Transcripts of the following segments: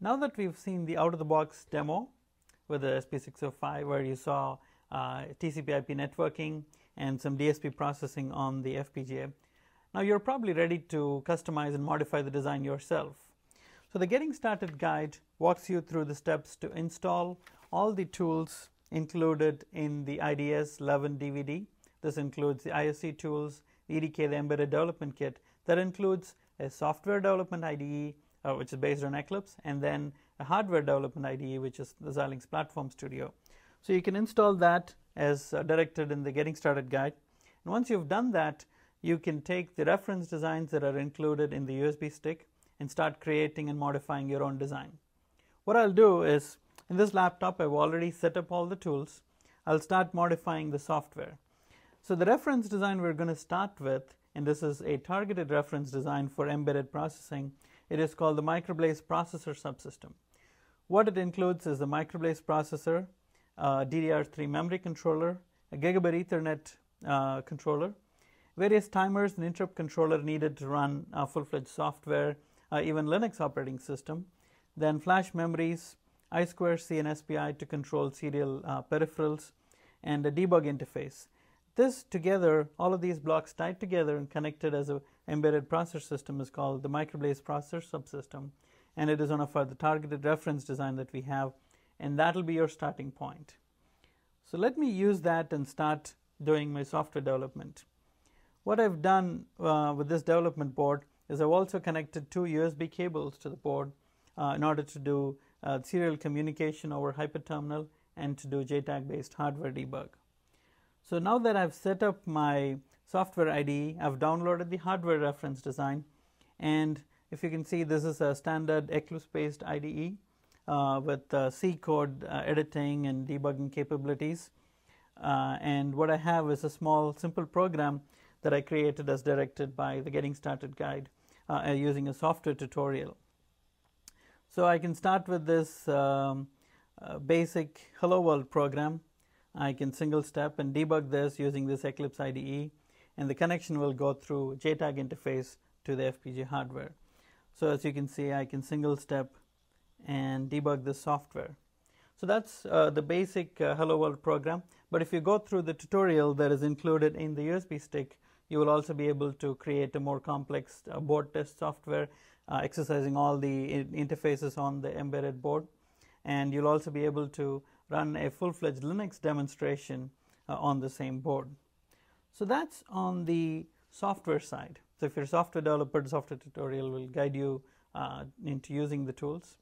Now that we've seen the out-of-the-box demo with the SP605 where you saw TCP/IP networking and some DSP processing on the FPGA, now you're probably ready to customize and modify the design yourself. So the Getting Started guide walks you through the steps to install all the tools included in the IDS 11 DVD. This includes the ISC tools, the EDK, the Embedded Development Kit. That includes a software development IDE, which is based on Eclipse, and then a hardware development IDE, which is the Xilinx Platform Studio. So you can install that as directed in the Getting Started guide. And once you've done that, you can take the reference designs that are included in the USB stick and start creating and modifying your own design. What I'll do is, in this laptop, I've already set up all the tools. I'll start modifying the software. So the reference design we're going to start with, and this is a targeted reference design for embedded processing, it is called the Microblaze Processor Subsystem. What it includes is the Microblaze processor, DDR3 memory controller, a Gigabit Ethernet controller, various timers and interrupt controller needed to run full-fledged software, even Linux operating system, then flash memories, I2C and SPI to control serial peripherals, and a debug interface. This together, all of these blocks tied together and connected as an embedded processor system is called the Microblaze Processor Subsystem, and it is one of the targeted reference design that we have, and that will be your starting point. So let me use that and start doing my software development. What I've done with this development board is I've also connected two USB cables to the board in order to do serial communication over hyperterminal and to do JTAG based hardware debug. So now that I've set up my software IDE, I've downloaded the hardware reference design, and if you can see, this is a standard Eclipse based IDE with C code editing and debugging capabilities, and what I have is a small simple program that I created as directed by the Getting Started guide using a software tutorial. So I can start with this basic Hello World program. I can single step and debug this using this Eclipse IDE, and the connection will go through JTAG interface to the FPGA hardware. So as you can see, I can single step and debug this software. So that's the basic Hello World program, but if you go through the tutorial that is included in the USB stick, you will also be able to create a more complex board test software exercising all the interfaces on the embedded board, and you'll also be able to run a full-fledged Linux demonstration on the same board. So that's on the software side. So if you're a software developer, the software tutorial will guide you into using the tools.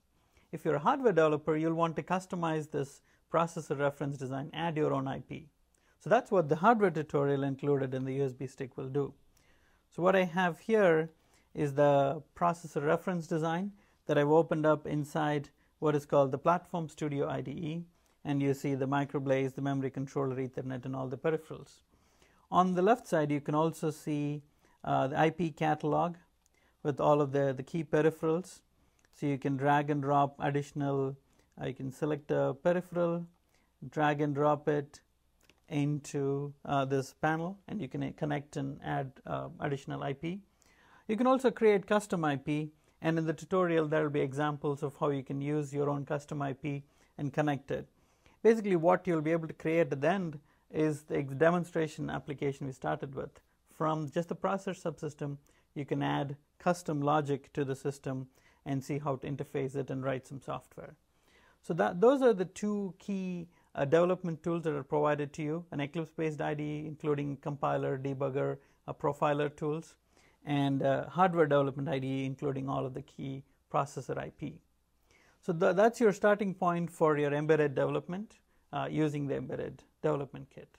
If you're a hardware developer, you'll want to customize this processor reference design, add your own IP. So that's what the hardware tutorial included in the USB stick will do. So what I have here is the processor reference design that I've opened up inside what is called the Platform Studio IDE, and you see the Microblaze, the memory controller, Ethernet, and all the peripherals. On the left side, you can also see the IP catalog with all of the key peripherals. So you can drag and drop additional, you can select a peripheral, drag and drop it into this panel, and you can connect and add additional IP. You can also create custom IP, and in the tutorial there will be examples of how you can use your own custom IP and connect it. Basically what you'll be able to create at the end is the demonstration application we started with. From just the processor subsystem, you can add custom logic to the system and see how to interface it and write some software. So those are the two key development tools that are provided to you: an Eclipse-based IDE including compiler, debugger, profiler tools, and hardware development IDE including all of the key processor IP. So that's your starting point for your embedded development using the Embedded Development Kit.